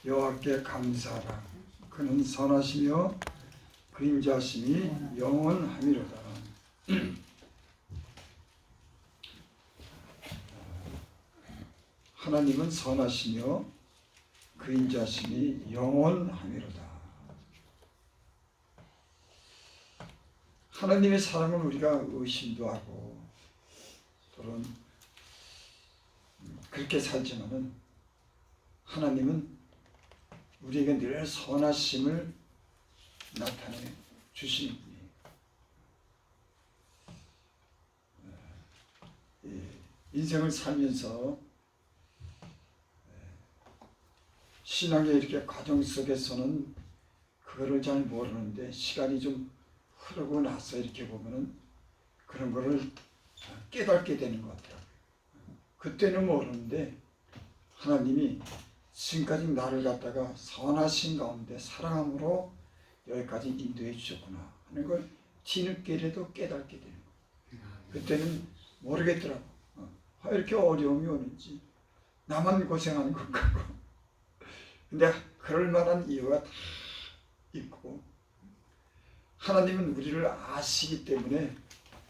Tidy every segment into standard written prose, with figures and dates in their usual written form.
여호와께 감사하라. 그는 선하시며 그인자심이 영원하미로다. 하나님은 선하시며 그인자심이 영원하미로다. 하나님의 사랑은 우리가 의심도 하고 또는 그렇게 살지만은 하나님은 우리에게 늘 선하심을 나타내 주시는 분이에요. 인생을 살면서 신앙의 이렇게 과정 속에서는 그거를 잘 모르는데 시간이 좀 흐르고 나서 이렇게 보면은 그런 거를 깨닫게 되는 것 같아요. 그때는 모르는데 하나님이 지금까지 나를 갖다가 선하신 가운데 사랑함으로 여기까지 인도해 주셨구나 하는 걸 뒤늦게라도 깨닫게 되는 거예요. 그때는 모르겠더라고. 왜 이렇게 어려움이 오는지 나만 고생하는 것 같고 근데 그럴 만한 이유가 다 있고 하나님은 우리를 아시기 때문에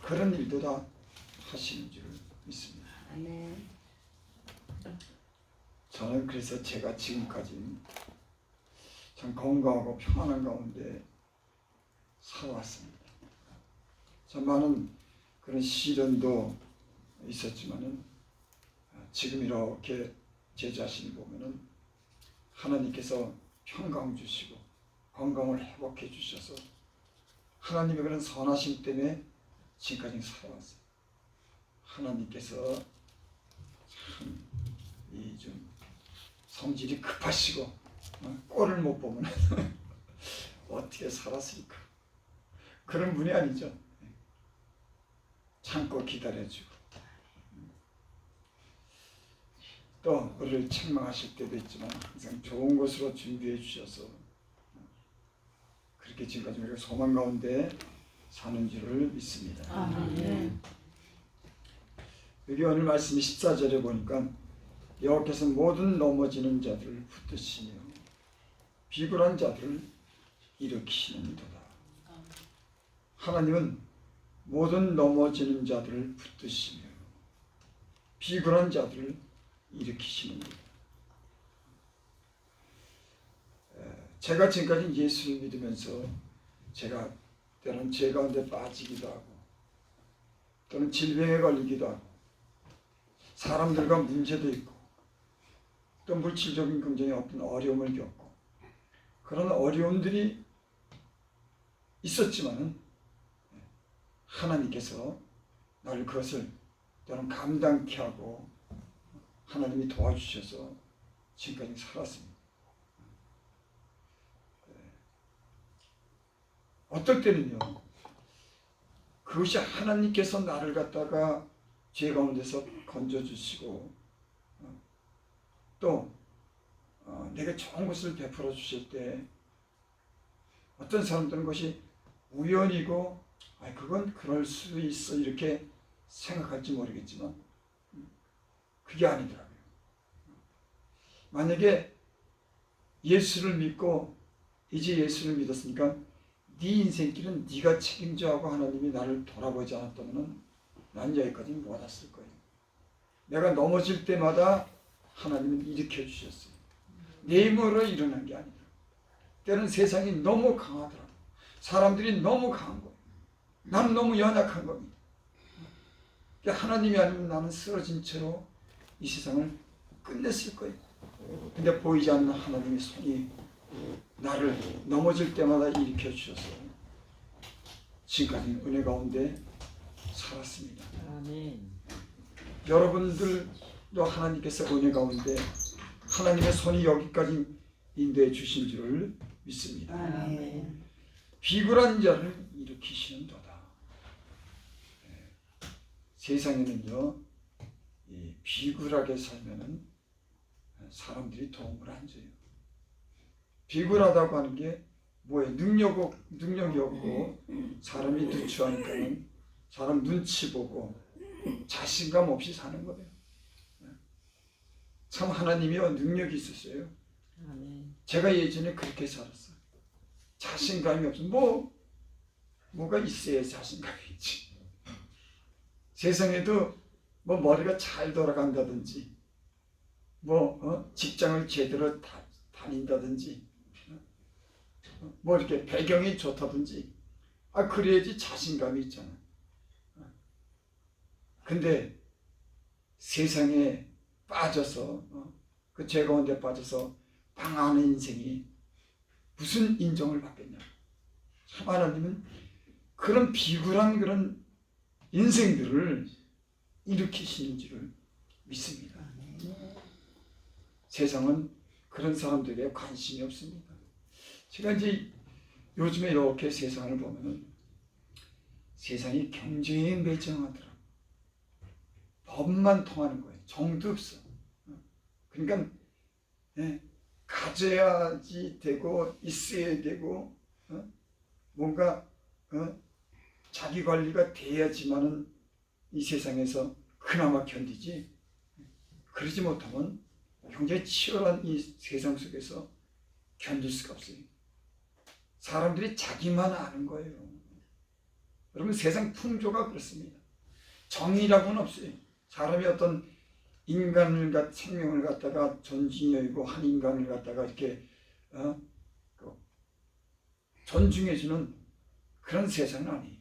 그런 일도 다 하시는 줄 믿습니다. 아멘. 저는 그래서 제가 지금까지 참 건강하고 평안한 가운데 살아왔습니다. 참 많은 그런 시련도 있었지만은 지금 이렇게 제 자신을 보면은 하나님께서 평강 주시고 건강을 회복해 주셔서 하나님의 그런 선하심 때문에 지금까지 살아왔어요. 하나님께서 참 이 좀 성질이 급하시고 꼴을 못 보면 어떻게 살았을까 그런 분이 아니죠. 참고 기다려주고 또 우리를 책망하실 때도 있지만 항상 좋은 것으로 준비해 주셔서 그렇게 지금까지 우리가 소망 가운데 사는 줄을 믿습니다. 아멘. 여기 오늘 말씀 14절에 보니까 여호와께서 모든 넘어지는 자들을 붙드시며 비굴한 자들을 일으키시는도다. 하나님은 모든 넘어지는 자들을 붙드시며 비굴한 자들을 일으키시는도다. 제가 지금까지 예수를 믿으면서 제가 때로는 죄 가운데 빠지기도 하고 또는 질병에 걸리기도 하고 사람들과 문제도 있고 또 물질적인 굉장히 어떤 어려움을 겪고 그런 어려움들이 있었지만은 하나님께서 나를 그것을 때로는 감당케 하고 하나님이 도와주셔서 지금까지 살았습니다. 어떨 때는요 그것이 하나님께서 나를 갖다가 죄 가운데서 건져주시고 또 내게 좋은 것을 베풀어 주실 때 어떤 사람들은 그것이 우연이고 그건 그럴 수 있어 이렇게 생각할지 모르겠지만 그게 아니더라고요. 만약에 예수를 믿고 이제 예수를 믿었으니까 네 인생길은 네가 책임져 하고 하나님이 나를 돌아보지 않았다면 난 여기까지 못 왔을 거예요. 내가 넘어질 때마다 하나님은 일으켜 주셨어요. 내 힘으로 일어난 게 아니라 때는 세상이 너무 강하더라고요. 사람들이 너무 강한 거예요. 나는 너무 연약한 겁니다. 하나님이 아니면 나는 쓰러진 채로 이 세상을 끝냈을 거예요. 근데 보이지 않는 하나님의 손이 나를 넘어질 때마다 일으켜 주셔서 지금까지 은혜 가운데 살았습니다. 아멘. 여러분들도 하나님께서 은혜 가운데 하나님의 손이 여기까지 인도해 주신 줄을 믿습니다. 아멘. 비굴한 자를 일으키시는도다. 세상에는요, 이 비굴하게 살면은 사람들이 도움을 안 줘요. 비굴하다고 하는 게 뭐예요? 능력이 없고 사람이 누추하니까는 사람 눈치 보고 자신감 없이 사는 거예요. 참 하나님이 능력이 있으세요. 아멘. 제가 예전에 그렇게 살았어요. 자신감이 없어. 뭐가 있어야 자신감이 있지. 세상에도 뭐 머리가 잘 돌아간다든지, 직장을 제대로 다닌다든지, 뭐 이렇게 배경이 좋다든지, 그래야지 자신감이 있잖아. 근데 세상에 빠져서, 그 죄 가운데 빠져서 방황하는 인생이 무슨 인정을 받겠냐. 참 하나님은 그런 비굴한 그런 인생들을 일으키시는 줄을 믿습니다. 세상은 그런 사람들에게 관심이 없습니다. 제가 이제 요즘에 이렇게 세상을 보면은 세상이 경쟁에 매정하더라고요. 법만 통하는 거예요. 정도 없어. 그러니까 가져야지 되고 있어야 되고 뭔가 자기 관리가 돼야지만은 이 세상에서 그나마 견디지. 그러지 못하면 굉장히 치열한 이 세상 속에서 견딜 수가 없어요. 사람들이 자기만 아는 거예요. 여러분, 세상 풍조가 그렇습니다. 정의라고는 없어요. 사람이 어떤 생명을 갖다가 존중히 여기고 한 인간을 갖다가 이렇게 존중해주는 그런 세상은 아니에요.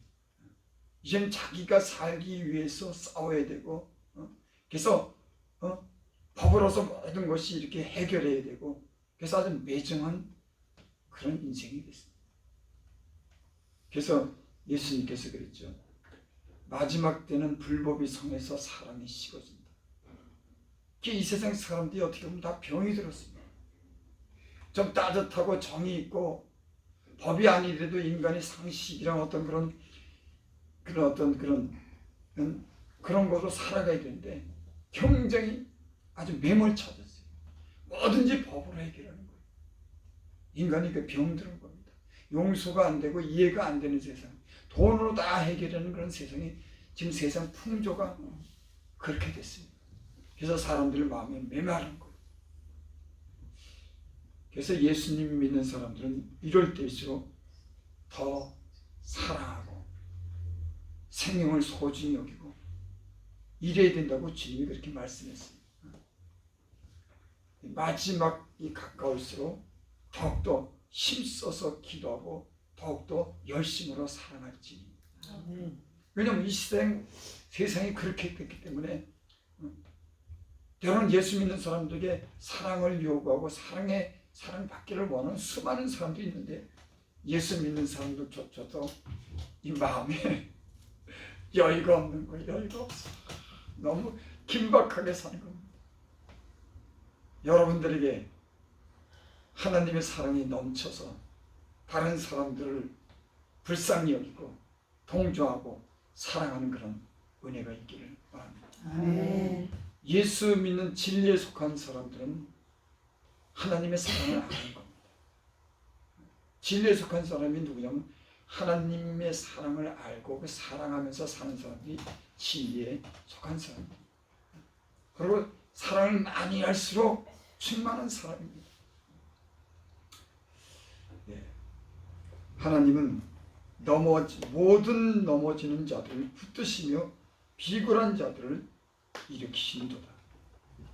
이제는 자기가 살기 위해서 싸워야 되고, 그래서 법으로서 모든 것이 이렇게 해결해야 되고, 그래서 아주 매정한 그런 인생이 됐습니다. 그래서 예수님께서 그랬죠. 마지막 때는 불법이 성에서 사랑이 식어진다. 이 세상 사람들이 어떻게 보면 다 병이 들었습니다. 좀 따뜻하고 정이 있고 법이 아니래도 인간의 상식이랑 어떤 그런 거로 살아가야 되는데 굉장히 아주 매몰차졌어요. 뭐든지 법으로 해결하는 거예요. 인간이 그 병들은 겁니다. 용서가 안 되고 이해가 안 되는 세상, 돈으로 다 해결하는 그런 세상이 지금 세상 풍조가 그렇게 됐습니다. 그래서 사람들 마음이 메마른 거예요. 그래서 예수님 믿는 사람들은 이럴 때일수록 더 사랑하고 생명을 소중히 여기고 이래야 된다고 주님이 그렇게 말씀했어요. 마지막이 가까울수록 더욱더 힘써서 기도하고 더욱더 열심으로 사랑할지. 왜냐하면 이 세상이 그렇게 됐기 때문에 때로는 예수 믿는 사람들에게 사랑을 요구하고 사랑받기를 원하는 수많은 사람들이 있는데 예수 믿는 사람들조차도 이 마음에 여유가 없는 거예요. 여유가 없어. 너무 긴박하게 사는 겁니다. 여러분들에게 하나님의 사랑이 넘쳐서 다른 사람들을 불쌍히 여기고 동조하고 사랑하는 그런 은혜가 있기를 바랍니다. 아멘. 예수 믿는 진리에 속한 사람들은 하나님의 사랑을 아는 겁니다. 진리에 속한 사람이 누구냐면 하나님의 사랑을 알고 그 사랑하면서 사는 사람이 진리에 속한 사람입니다. 그리고 사랑을 많이 할수록 충만한 사람입니다. 하나님은 모든 넘어지는 자들을 붙드시며 비굴한 자들을 일으키신도다.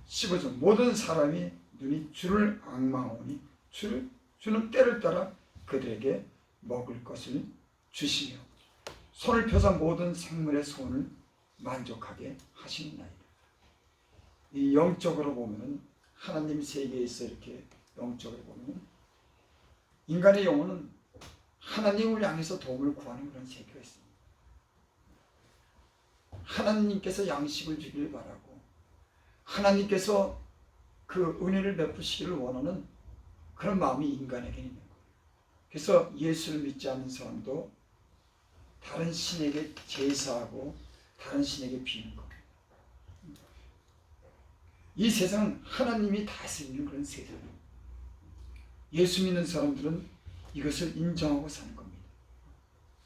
15절 모든 사람이 눈이 주를 앙망하오니 주는 때를 따라 그들에게 먹을 것을 주시며 손을 펴사 모든 생물의 소원을 만족하게 하시나이다. 이 영적으로 보면은 하나님 세계에서 이렇게 영적으로 보면은 인간의 영혼은 하나님을 향해서 도움을 구하는 그런 세계가 있습니다. 하나님께서 양식을 주길 바라고 하나님께서 그 은혜를 베푸시기를 원하는 그런 마음이 인간에게 있는 거예요. 그래서 예수를 믿지 않는 사람도 다른 신에게 제사하고 다른 신에게 비는 겁니다. 이 세상은 하나님이 다스리는 그런 세상이에요. 예수 믿는 사람들은 이것을 인정하고 사는 겁니다.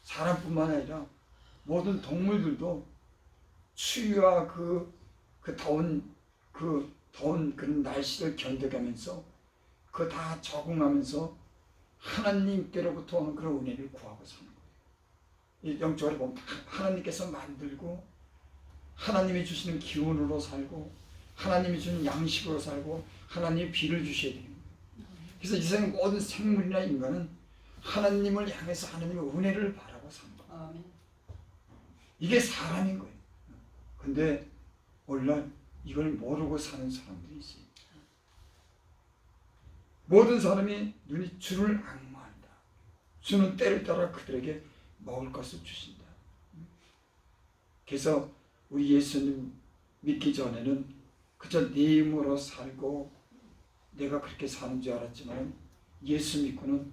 사람뿐만 아니라 모든 동물들도 추위와 그 더운 그런 날씨를 견뎌가면서 그거 다 적응하면서 하나님께로부터 오는 그런 은혜를 구하고 사는 거예요. 이 영적으로 보면 하나님께서 만들고 하나님이 주시는 기운으로 살고 하나님이 주는 양식으로 살고 하나님이 비를 주셔야 돼요. 그래서 이 세상 모든 생물이나 인간은 하나님을 향해서 하나님의 은혜를 바라고 사는 거예요. 아멘. 이게 사람인 거예요. 근데 오늘날 이걸 모르고 사는 사람들이 있어요. 모든 사람이 눈이 주를 앙모한다. 주는 때를 따라 그들에게 먹을 것을 주신다. 그래서 우리 예수님 믿기 전에는 그저 내 힘으로 살고 내가 그렇게 사는 줄 알았지만 예수 믿고는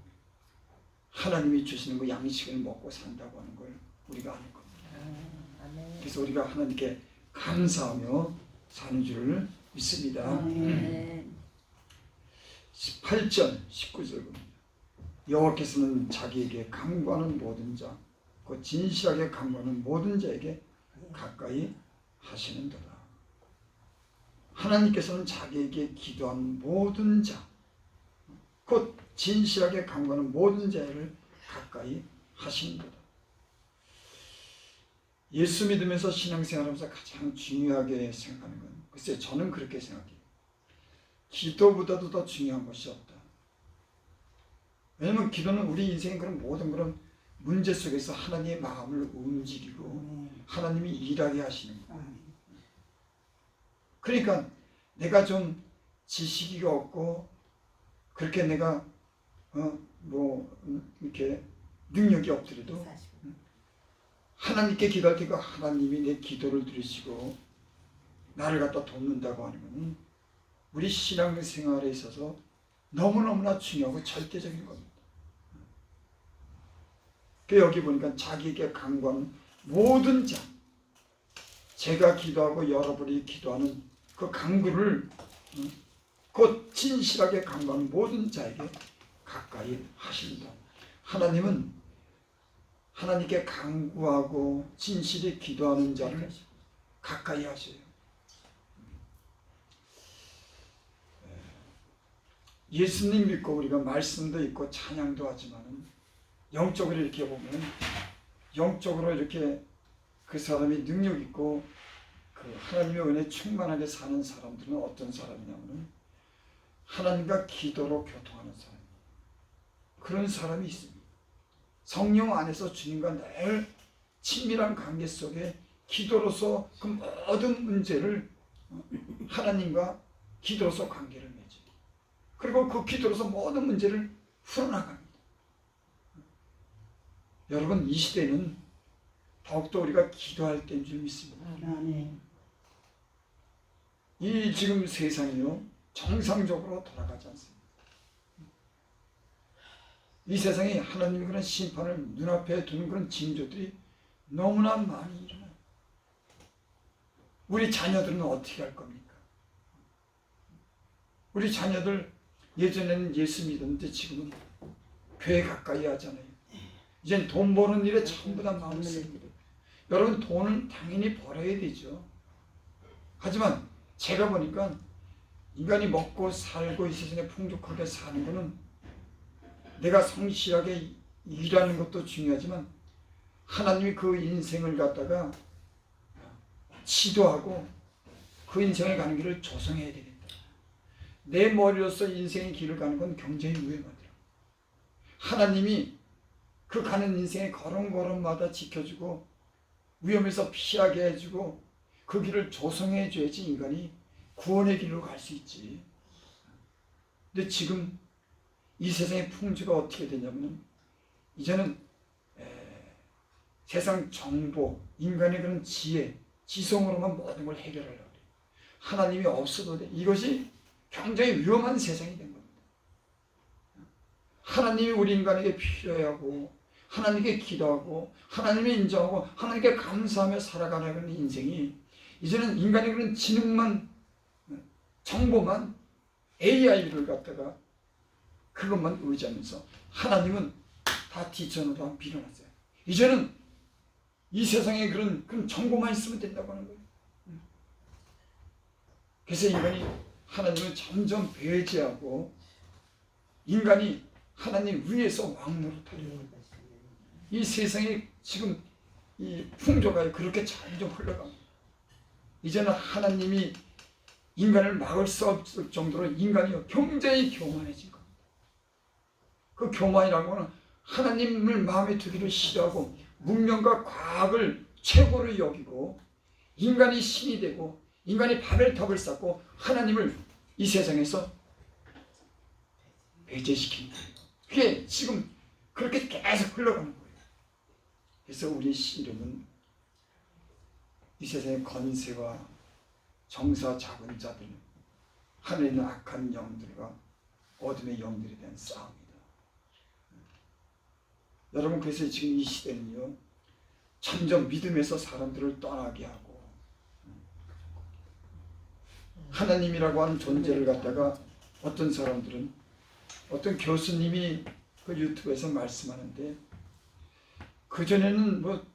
하나님이 주시는 그 양식을 먹고 산다고 하는 걸 우리가 아는 겁니다. 아멘. 그래서 우리가 하나님께 감사하며 사는 줄을 믿습니다. 아멘. 18절 19절 봅니다. 여호와께서는 자기에게 간구하는 모든 자, 그 진실하게 간구하는 모든 자에게 가까이 하시는도다. 하나님께서는 자기에게 기도하는 모든 자, 곧 진실하게 간구하는 모든 자를 가까이 하시는도다. 예수 믿으면서 신앙생활하면서 가장 중요하게 생각하는 건 글쎄 저는 그렇게 생각해요. 기도보다도 더 중요한 것이 없다. 왜냐하면 기도는 우리 인생의 그런 모든 그런 문제 속에서 하나님의 마음을 움직이고 하나님이 일하게 하시는 거예요. 그러니까 내가 좀 지식이가 없고 그렇게 내가 이렇게 능력이 없더라도 하나님께 기도할 때 그 하나님이 내 기도를 들으시고 나를 갖다 돕는다고 하는 것은 우리 신앙생활에 있어서 너무너무나 중요하고 절대적인 겁니다. 그 여기 보니까 자기에게 간구하는 모든 자, 제가 기도하고 여러분이 기도하는 그 간구를 곧 진실하게 간구하는 모든 자에게 가까이 하신다. 하나님은 하나님께 간구하고 진실히 기도하는 자를 가까이 하셔요. 예수님 믿고 우리가 말씀도 있고 찬양도 하지만 영적으로 이렇게 보면 영적으로 이렇게 그 사람이 능력 있고 그 하나님의 은혜 충만하게 사는 사람들은 어떤 사람이냐면 하나님과 기도로 교통하는 사람. 그런 사람이 있습니다. 성령 안에서 주님과 늘 친밀한 관계 속에 기도로서 그 모든 문제를 하나님과 기도로서 관계를 맺어요. 그리고 그 기도로서 모든 문제를 풀어나갑니다. 여러분 이 시대는 더욱더 우리가 기도할 때인 줄 믿습니다. 아멘. 이 지금 세상이요 정상적으로 돌아가지 않습니다. 이 세상에 하나님의 그런 심판을 눈앞에 두는 그런 징조들이 너무나 많이 일어나요. 우리 자녀들은 어떻게 할 겁니까? 우리 자녀들 예전에는 예수 믿었는데 지금은 교회 가까이 하잖아요. 이젠 돈 버는 일에 전부 다 마음을 씁니다. 여러분 돈은 당연히 벌어야 되죠. 하지만 제가 보니까 인간이 먹고 살고 이 세상에 풍족하게 사는 것은 내가 성실하게 일하는 것도 중요하지만 하나님이 그 인생을 갖다가 지도하고 그 인생을 가는 길을 조성해야 되겠다. 내 머리로서 인생의 길을 가는 건 굉장히 위험하더라고요. 하나님이 그 가는 인생의 걸음걸음마다 지켜주고 위험에서 피하게 해주고 그 길을 조성해 줘야지 인간이 구원의 길로 갈 수 있지. 근데 지금 이 세상의 풍조가 어떻게 되냐면 이제는 세상 정보, 인간의 그런 지혜, 지성으로만 모든 걸 해결하려고 해요. 하나님이 없어도 돼. 이것이 굉장히 위험한 세상이 된 겁니다. 하나님이 우리 인간에게 필요하고 하나님께 기도하고 하나님을 인정하고 하나님께 감사하며 살아가는 그런 인생이 이제는 인간의 그런 지능만 정보만 AI를 갖다가 그것만 의지하면서 하나님은 다 뒷전으로 빌어놨어요. 이제는 이 세상에 그런 정보만 있으면 된다고 하는 거예요. 그래서 인간이 하나님을 점점 배제하고 인간이 하나님 위에서 왕노릇하려고 합니다. 이 세상에 지금 이 풍조가 그렇게 점점 흘러갑니다. 이제는 하나님이 인간을 막을 수 없을 정도로 인간이 굉장히 교만해진 겁니다. 그 교만이라는 것은 하나님을 마음에 두기를 싫어하고 문명과 과학을 최고로 여기고 인간이 신이 되고 인간이 바벨탑을 쌓고 하나님을 이 세상에서 배제시키는 거예요. 그게 지금 그렇게 계속 흘러가는 거예요. 그래서 우리 씨름은 이 세상의 권세와 정사 잡은 자들, 하늘에 있는 악한 영들과 어둠의 영들에 대한 싸움이다. 여러분, 그래서 지금 이 시대는요, 점점 믿음에서 사람들을 떠나게 하고 하나님이라고 하는 존재를 갖다가 어떤 사람들은, 어떤 교수님이 그 유튜브에서 말씀하는데, 그전에는 뭐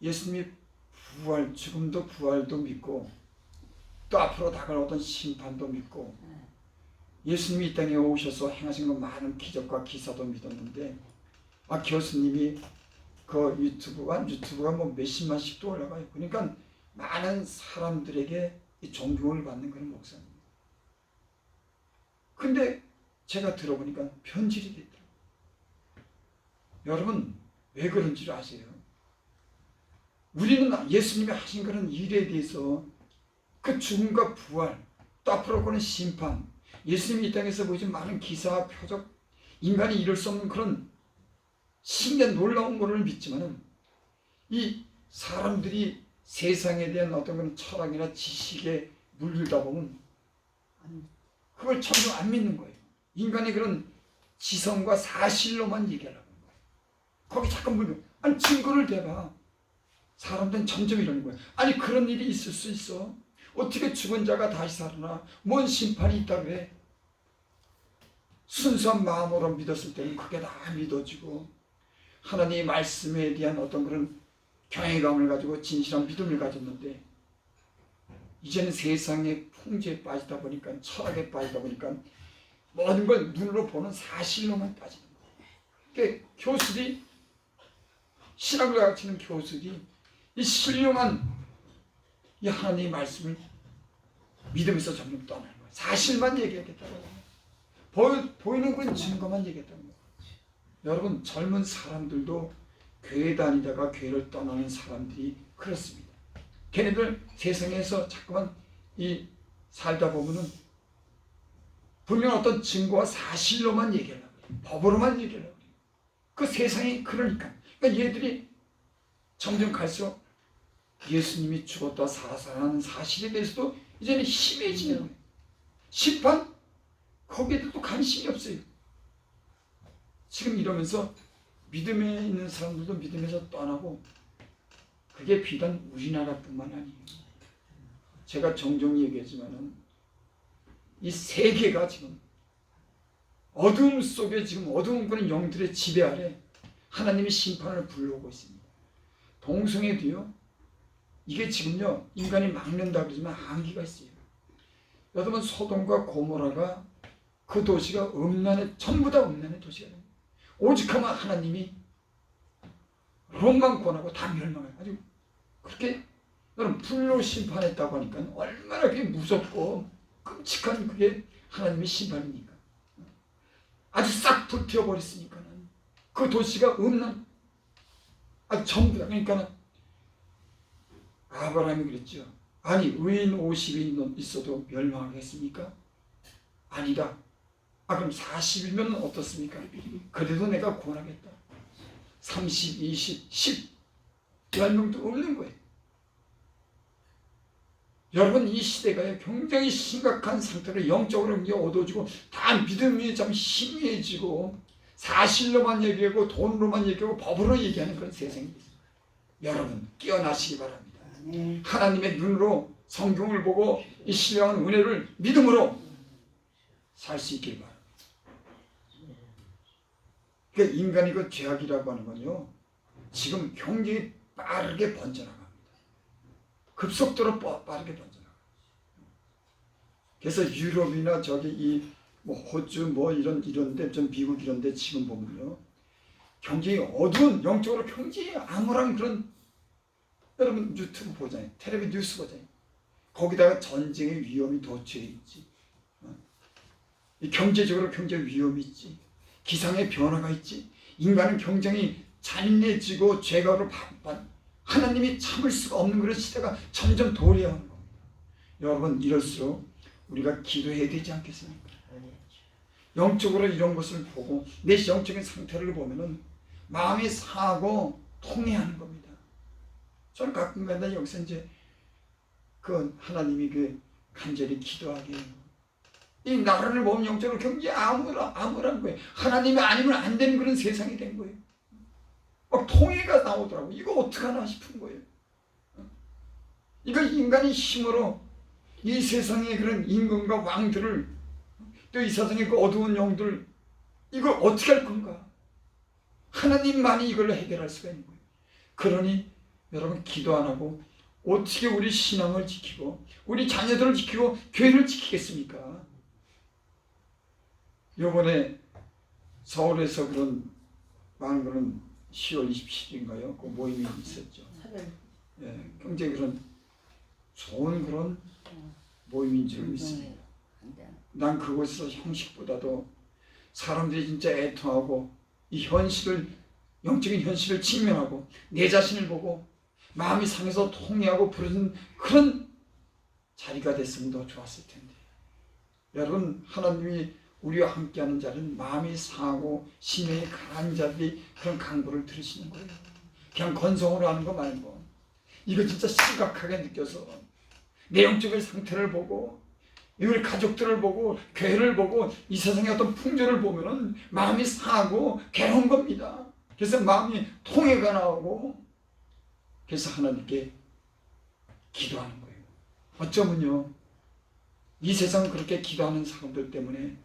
예수님이 부활, 죽음도 부활도 믿고 또 앞으로 다가올 어떤 심판도 믿고 예수님이 이 땅에 오셔서 행하신 그 많은 기적과 기사도 믿었는데, 교수님이 그 유튜브가 뭐 몇십만씩도 올라가요. 그러니까 많은 사람들에게 이 존경을 받는 그런 목사입니다. 근데 제가 들어보니까 변질이 됐더라고요. 여러분, 왜 그런지 아세요? 우리는 예수님이 하신 그런 일에 대해서 그 죽음과 부활, 또 앞으로 오는 심판, 예수님이 이 땅에서 보여준 많은 기사와 표적, 인간이 이룰 수 없는 그런 신기한 놀라운 것을 믿지만은 이 사람들이 세상에 대한 어떤 그런 철학이나 지식에 물들다 보면 그걸 전혀 안 믿는 거예요. 인간의 그런 지성과 사실로만 얘기하려고 하는 거예요. 거기 잠깐 물면, 아니 증거를 대봐. 사람들은 점점 이러는 거예요. 아니 그런 일이 있을 수 있어? 어떻게 죽은 자가 다시 살아나? 뭔 심판이 있다 그래? 순수한 마음으로 믿었을 때는 그게 다 믿어지고 하나님의 말씀에 대한 어떤 그런 경외감을 가지고 진실한 믿음을 가졌는데, 이제는 세상의 풍조에 빠지다 보니까, 철학에 빠지다 보니까 모든 걸 눈으로 보는 사실로만 빠지는 거예요. 그러니까 교수들이, 신학을 가르치는 교수들이 이 신령한 이 하나님의 말씀을 믿으면서 점점 떠나는 거예요. 사실만 얘기하겠다고, 보이는 건 증거만 얘기했다는 거예요. 여러분, 젊은 사람들도 교회 다니다가 교회를 떠나는 사람들이 그렇습니다. 걔네들 세상에서 자꾸만 살다 보면은 분명 어떤 증거와 사실로만 얘기하려고 해요. 법으로만 얘기하려고 해요. 그 세상이 그러니까 얘들이 점점 갈수록 예수님이 죽었다 살아나는 사실에 대해서도 이제는 심해지는 거예요. 심판? 거기에도 또 관심이 없어요. 지금 이러면서 믿음에 있는 사람들도 믿음에서 떠나고, 그게 비단 우리나라뿐만 아니에요. 제가 종종 얘기하지만은 이 세계가 지금 어둠 속에, 지금 어두운 그런 영들의 지배 아래 하나님의 심판을 불러오고 있습니다. 동성애도요, 이게 지금요 인간이 막는다 그러지만 한계가 있어요. 여러분, 소돔과 고모라가 그 도시가 음란의, 전부 다 음란의 도시가 됩니다. 오직 하면 하나님이 롯만 권하고 다 멸망해요. 아주 그렇게 여러분 불로 심판했다고 하니까 얼마나 그게 무섭고 끔찍한 그게 하나님의 심판입니까? 아주 싹 불태워버렸으니까는 그 도시가 음란, 아주 전부 다. 그러니까 아브라함이 그랬죠. 아니 의인 50인 있어도 멸망하겠습니까? 아니다. 그럼 40이면 어떻습니까? 그래도 내가 구원하겠다. 30, 20, 10 10명도 없는 거예요. 여러분, 이 시대가 굉장히 심각한 상태로 영적으로 어두워지고 다 믿음이 좀 희미해지고 사실로만 얘기하고 돈으로만 얘기하고 법으로 얘기하는 그런 세상이 있습니다. 여러분, 깨어나시기 바랍니다. 하나님의 눈으로 성경을 보고 이 신령한 은혜를 믿음으로 살 수 있길 바랍니다. 그러니까 인간이 그 죄악이라고 하는 건요, 지금 굉장히 빠르게 번져나갑니다. 급속도로 빠르게 번져나갑니다. 그래서 유럽이나 저기 이 뭐 호주 뭐 이런데 좀 미국 이런데 지금 보면요 경쟁이 어두운 영적으로 굉장히 암울한 그런 여러분 유튜브 보잖아요. 텔레비 뉴스 보잖아요. 거기다가 전쟁의 위험이 도처에 있지. 이 경제적으로 굉장히 위험이 있지. 기상의 변화가 있지. 인간은 굉장히 잔인해지고 죄가로 바쁜 하나님이 참을 수가 없는 그런 시대가 점점 도래하는 겁니다. 여러분 이럴수록 우리가 기도해야 되지 않겠습니까? 영적으로 이런 것을 보고 내 영적인 상태를 보면은 마음이 상하고 통해하는 겁니다. 저는 가끔가다 여기서 이제 그 하나님이 그 간절히 기도하게 해요. 이 나라를 보면 영적으로 굉장히 암울한 거예요. 하나님이 아니면 안 되는 그런 세상이 된 거예요. 막 통해가 나오더라고요. 이거 어떡하나 싶은 거예요. 이거 인간의 힘으로 이 세상의 그런 임금과 왕들을 또 이 세상의 그 어두운 영들 이걸 어떻게 할 건가? 하나님만이 이걸 해결할 수가 있는 거예요. 그러니 여러분 기도 안 하고 어떻게 우리 신앙을 지키고 우리 자녀들을 지키고 교회를 지키겠습니까? 요번에 서울에서 그런 그런 10월 27일인가요? 그 모임이 있었죠. 예, 굉장히 그런 좋은 그런 모임인 줄 믿습니다. 난 그곳에서 형식보다도 사람들이 진짜 애통하고 이 현실을 영적인 현실을 직면하고 내 자신을 보고 마음이 상해서 통회하고 부르는 그런 자리가 됐으면 더 좋았을 텐데 여러분 하나님이 우리와 함께하는 자는 마음이 상하고 심령이 강한 자들이 그런 강구를 들으시는 거예요. 그냥 건성으로 하는 거 말고 이거 진짜 심각하게 느껴서 내 영적인 상태를 보고 우리 가족들을 보고 교회를 보고 이 세상의 어떤 풍조를 보면은 마음이 상하고 괴로운 겁니다. 그래서 마음이 통해가 나오고 그래서 하나님께 기도하는 거예요. 어쩌면요 이 세상 그렇게 기도하는 사람들 때문에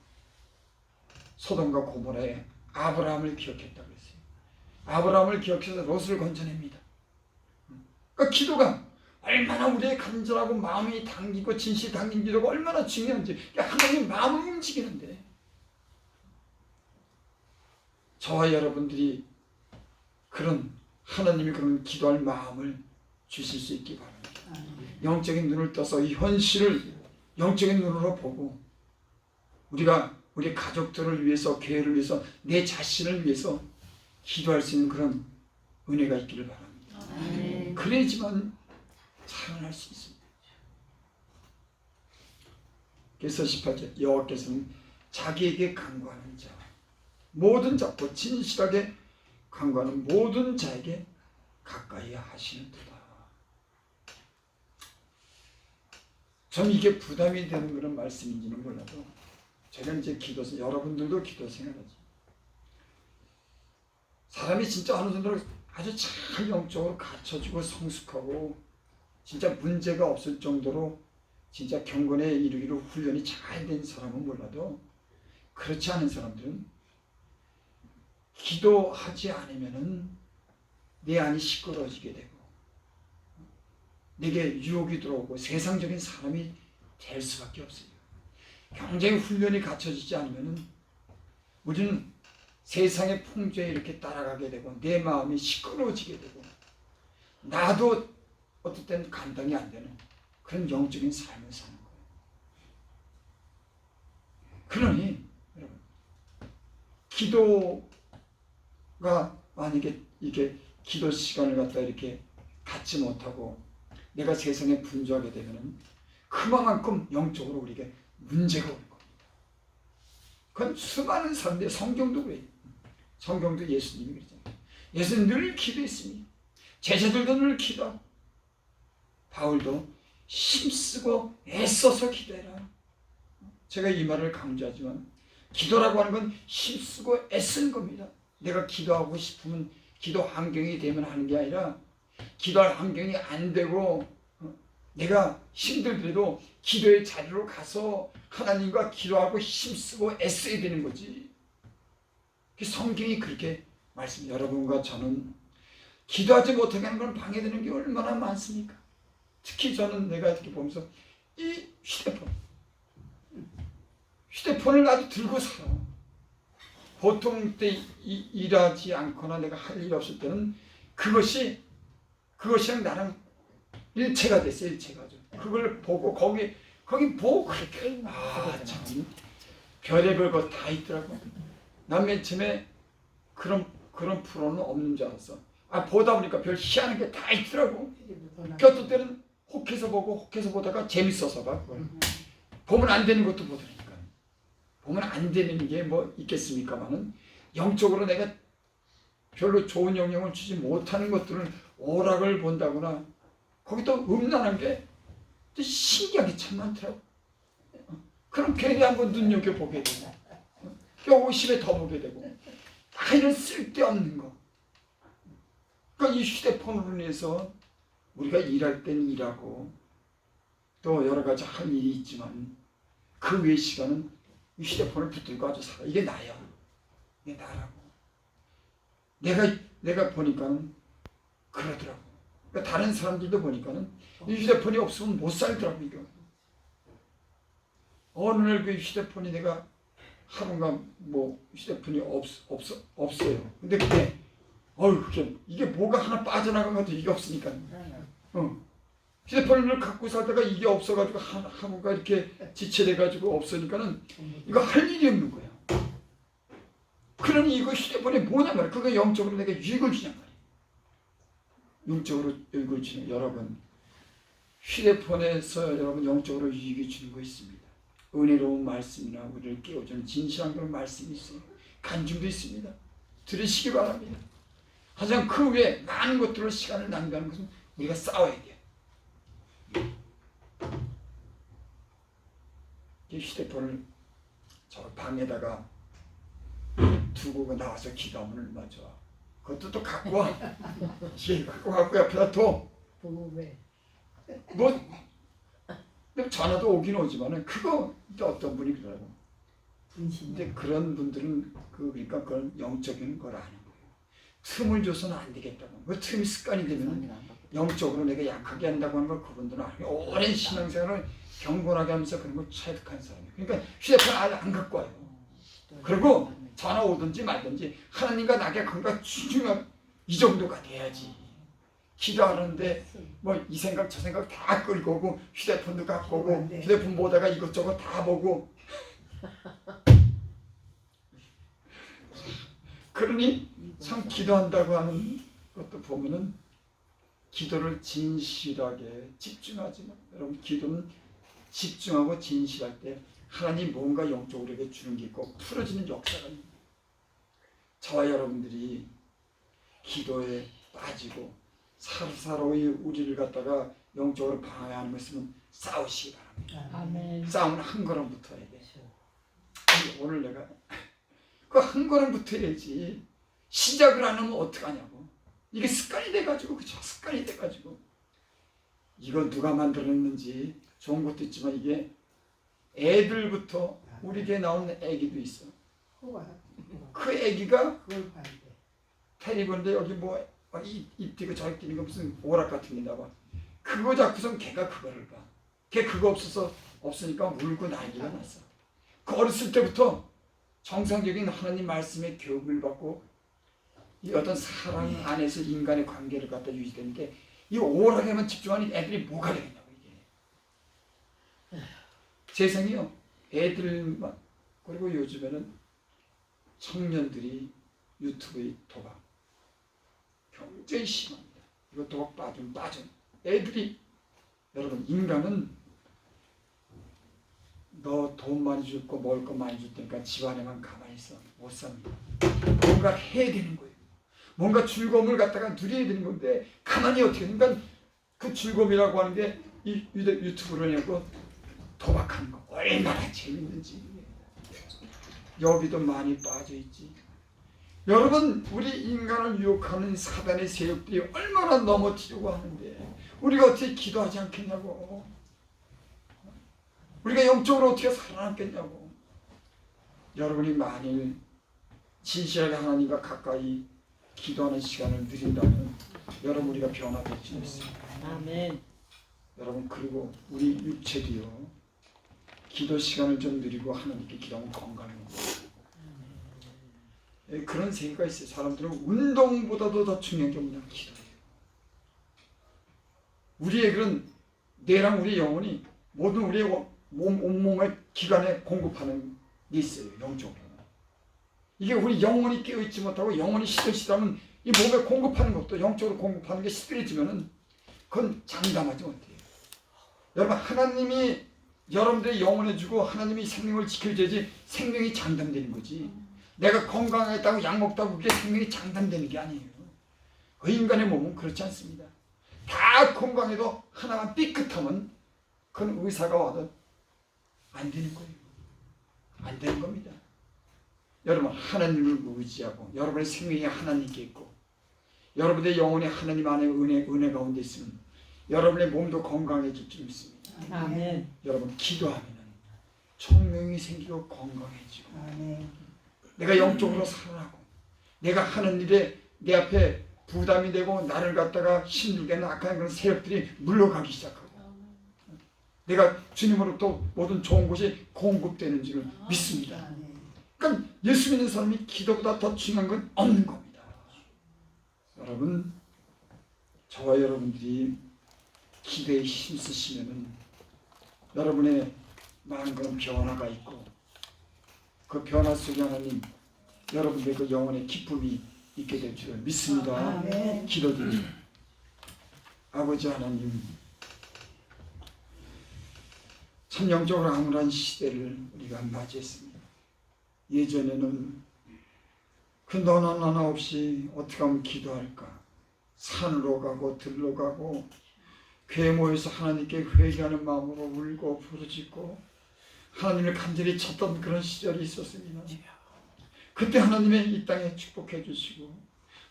소돔과 고모라에 아브라함을 기억했다고 했어요. 아브라함을 기억해서 롯을 건져냅니다. 그러니까 기도가 얼마나 우리의 간절하고 마음이 당기고 진실이 당긴 기도가 얼마나 중요한지 하나님 마음을 움직이는데 저와 여러분들이 그런 하나님이 그런 기도할 마음을 주실 수 있기 바랍니다. 영적인 눈을 떠서 이 현실을 영적인 눈으로 보고 우리가 우리 가족들을 위해서 교회를 위해서 내 자신을 위해서 기도할 수 있는 그런 은혜가 있기를 바랍니다. 그래야지만 살아날 수 있습니다. 그래서 18절 여호와께서는 자기에게 간구하는 자 모든 자 또 진실하게 간구하는 모든 자에게 가까이 하시는도다. 전 이게 부담이 되는 그런 말씀인지는 몰라도 제가 이제 기도서 여러분들도 기도 생활하지. 사람이 진짜 어느 정도로 아주 잘 영적으로 갖춰지고 성숙하고 진짜 문제가 없을 정도로 진짜 경건에 이르기로 훈련이 잘 된 사람은 몰라도 그렇지 않은 사람들은 기도하지 않으면은 내 안이 시끄러워지게 되고 내게 유혹이 들어오고 세상적인 사람이 될 수밖에 없어요. 굉장히 훈련이 갖춰지지 않으면은 우리는 세상의 풍조에 이렇게 따라가게 되고 내 마음이 시끄러워지게 되고 나도 어떨 때는 감당이 안 되는 그런 영적인 삶을 사는 거예요. 그러니 여러분 기도가 만약에 이게 기도 시간을 갖다 이렇게 갖지 못하고 내가 세상에 분주하게 되면은 그만큼 영적으로 우리에게 문제가 올 겁니다. 그건 수많은 사람들이 성경도 그래요. 성경도 예수님이 그러잖아요. 예수는 늘 기도했습니다. 제자들도 늘 기도하고 바울도 힘쓰고 애써서 기도해라. 제가 이 말을 강조하지만 기도라고 하는 건 힘쓰고 애쓰는 겁니다. 내가 기도하고 싶으면 기도 환경이 되면 하는 게 아니라 기도할 환경이 안 되고 내가 힘들더라도 기도의 자리로 가서 하나님과 기도하고 힘쓰고 애써야 되는 거지. 성경이 그렇게 말씀. 여러분과 저는 기도하지 못하게 하는 건 방해되는 게 얼마나 많습니까? 특히 저는 내가 이렇게 보면서 이 휴대폰을 아주 들고 살아. 보통 때 일하지 않거나 내가 할 일 없을 때는 그것이랑 나랑 일체가 됐어. 일체가 좀. 그걸 보고 거기 보고 그렇게 참 별의별 거 다 있더라고. 난 맨 처음에 그런 프로는 없는 줄 알았어. 보다 보니까 별 희한한 게 다 있더라고. 어떤 때는 혹해서 보다가 재밌어서 봐. 그걸. 보면 안 되는 것도 보더라니까. 보면 안 되는 게 뭐 있겠습니까만은 영적으로 내가 별로 좋은 영향을 주지 못하는 것들을 오락을 본다거나 거기 또 음란한 게 또 신기하게 참 많더라고. 그럼 괜히 한번 눈여겨보게 되고 오십에 더 보게 되고 이런 쓸데없는 거. 그러니까 이 휴대폰으로 인해서 우리가 일할 땐 일하고 또 여러 가지 할 일이 있지만 그 외의 시간은 이 휴대폰을 붙들고 아주 살아. 이게 나야. 이게 나라고. 내가 보니까는 그러더라고. 그러니까 다른 사람들도 보니까는 이 휴대폰이 없으면 못 살더라고. 이거. 어느 날 그 휴대폰이 내가 하루가 뭐 휴대폰이 없어요. 근데 그게 이게 뭐가 하나 빠져나간 것도 이게 없으니까. 휴대폰을 갖고 살다가 이게 없어가지고 하루가 이렇게 지체돼가지고 없으니까는 이거 할 일이 없는 거야. 그러니 이거 휴대폰이 뭐냐 말이야. 그거 영적으로 내가 유익을 주냐 말이야. 영적으로 유익을 주는 여러분. 휴대폰에서 여러분 영적으로 유익을 주는 거 있습니다. 은혜로운 말씀이나 우리를 깨워주는 진실한 그런 말씀이 있어요. 간증도 있습니다. 들으시기 바랍니다. 하지만 그 외에 많은 것들로 시간을 낭비하는 것은 우리가 싸워야 돼요. 이 휴대폰을 저 방에다가 두고 나와서 기도하면 얼마나 좋아. 그것도 또 갖고 와. 갖고 옆에다 둬. 뭐 전화도 오긴 오지만은 그거 어떤 분이 그러더라고. 근데 그런 분들은 그러니까 그런 영적인 걸 아는 거예요. 틈을 줘서는 안 되겠다고. 그 틈이 습관이 되면 영적으로 내가 약하게 한다고 하는 걸 그분들은 알아요. 오랜 신앙생활을 경건하게 하면서 그런 걸 체득한 사람이에요. 그러니까 휴대폰 아예 안 갖고 와요. 그리고 전화 오든지 말든지 하나님과 나의 관계가 중요한 이 정도가 돼야지. 기도하는데 뭐 이 생각 저 생각 다 끌고 오고 휴대폰도 갖고 오고 휴대폰 보다가 이것저것 다 보고 그러니 참 기도한다고 하는 것도 보면은 기도를 진실하게 집중하지만 여러분 기도는 집중하고 진실할 때 하나님 뭔가 영적으로 우리에게 주는 게 있고 풀어지는 역사가 있는 거예요. 저와 여러분들이 기도에 빠지고 사로사로이 우리를 갖다가 영적으로 방해하는 것은 싸우시기 바랍니다. 아멘. 싸움은 한 걸음 붙어야 돼. 오늘 내가 그 한 걸음 붙어야지 시작을 안 하면 어떡하냐고. 이게 습관이 돼가지고 그쵸? 습관이 돼가지고 이거 누가 만들었는지 좋은 것도 있지만 이게 애들부터 우리 교회 나오는 애기도 있어. 그 애기가 테리건데 여기 뭐 입 띄고 저기 띄는 거 무슨 오락 같은 게 나와. 그거 잡고선 걔가 그거를 봐. 걔 그거 없으니까 울고 난리가 났어. 그 어렸을 때부터 정상적인 하나님 말씀의 교육을 받고 이 어떤 사랑 안에서 인간의 관계를 갖다 유지되는 게 이 오락에만 집중하는 애들이 뭐가 되겠냐고 이게. 세상이요. 애들만 그리고 요즘에는 청년들이 유튜브의 도박 굉장히 심합니다. 이거 도박 빠져. 애들이 여러분 인간은 너 돈 많이 줄 거 먹을 거 많이 줄 테니까 집안에만 가만히 있어 못 삽니다. 뭔가 해야 되는 거예요. 뭔가 즐거움을 갖다가 누려야 되는 건데 가만히 어떻게 그러니까 그 즐거움이라고 하는 게 이 유튜브로 내고 도박하는 거 얼마나 재밌는지 여기도 많이 빠져 있지. 여러분 우리 인간을 유혹하는 사단의 세력들이 얼마나 넘어뜨리고 하는데 우리가 어떻게 기도하지 않겠냐고. 우리가 영적으로 어떻게 살아남겠냐고. 여러분이 만일 진실하게 하나님과 가까이 기도하는 시간을 누린다면 여러분 우리가 변화될 수 있습니다. 아멘. 여러분 그리고 우리 육체도요. 기도 시간을 좀 누리고 하나님께 기도하면 건강해요. 그런 생각이 있어요. 사람들은 운동보다도 더 중요한 게 뭐냐, 기도예요. 우리의 그런 뇌랑 우리 영혼이 모든 우리의 온몸의 기관에 공급하는 게 있어요. 영적으로. 이게 우리 영혼이 깨어있지 못하고 영혼이 시들시들하면 이 몸에 공급하는 것도 영적으로 공급하는 게 시들해지면은 그건 장담하지 못해요. 여러분, 하나님이 여러분들의 영혼에 주고 하나님이 생명을 지켜줘야지 생명이 장담되는 거지. 내가 건강하다고 약 먹다고 그게 생명이 장담되는 게 아니에요. 그 인간의 몸은 그렇지 않습니다. 다 건강해도 하나만 삐끗하면 그건 의사가 와도 안 되는 거예요. 안 되는 겁니다. 여러분, 하나님을 의지하고 여러분의 생명이 하나님께 있고 여러분의 영혼이 하나님 안에 은혜 가운데 있으면 여러분의 몸도 건강해질 줄 믿습니다. 아멘. 여러분, 기도하면 총명이 생기고 건강해지고 아멘. 내가 영적으로 살아나고 내가 하는 일에 내 앞에 부담이 되고 나를 갖다가 힘들게 하는 악한 그런 세력들이 물러가기 시작하고 내가 주님으로부터 모든 좋은 것이 공급되는 줄을 믿습니다. 그러니까 예수 믿는 사람이 기도보다 더 중요한 건 없는 겁니다. 여러분, 저와 여러분들이 기도에 힘쓰시면은 여러분의 많은 그런 변화가 있고 그 변화 속에 하나님 여러분의 그 영혼의 기쁨이 있게 될 줄을 믿습니다. 아멘. 기도드립니다. 아버지 하나님, 참 영적으로 암울한 시대를 우리가 맞이했습니다. 예전에는 그 너나 나나 없이 어떻게 하면 기도할까? 산으로 가고 들로 가고 교회 모여서 하나님께 회개하는 마음으로 울고 부르짖고 하나님을 간절히 찾던 그런 시절이 있었습니다. 그때 하나님의 이 땅에 축복해 주시고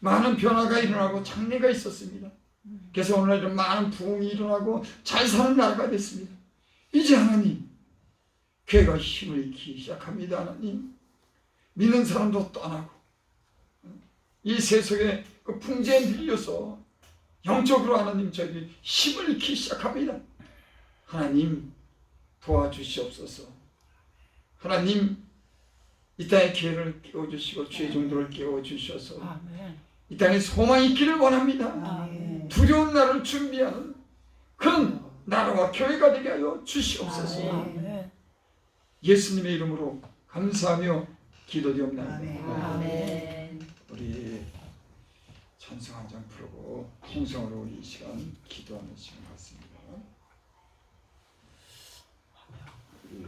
많은 변화가 일어나고 장래가 있었습니다. 그래서 오늘날 이런 많은 부흥이 일어나고 잘 사는 나라가 됐습니다. 이제 하나님, 교회가 힘을 잃기 시작합니다. 하나님, 믿는 사람도 떠나고 이 세속에 그 풍제에 밀려서 영적으로 하나님 저희 힘을 잃기 시작합니다. 하나님 도와주시옵소서. 하나님 이 땅의 기회를 깨워주시고 주의 종도를 깨워주셔서 이 땅에 소망이 있기를 원합니다. 아멘. 두려운 날을 준비하는 그런 나라와 교회가 되게 하여 주시옵소서. 아멘. 예수님의 이름으로 감사하며 기도드립니다. 아멘. 우리 찬송 한 장 부르고 통성으로 이 시간 기도하는 시간 같습니다. 우리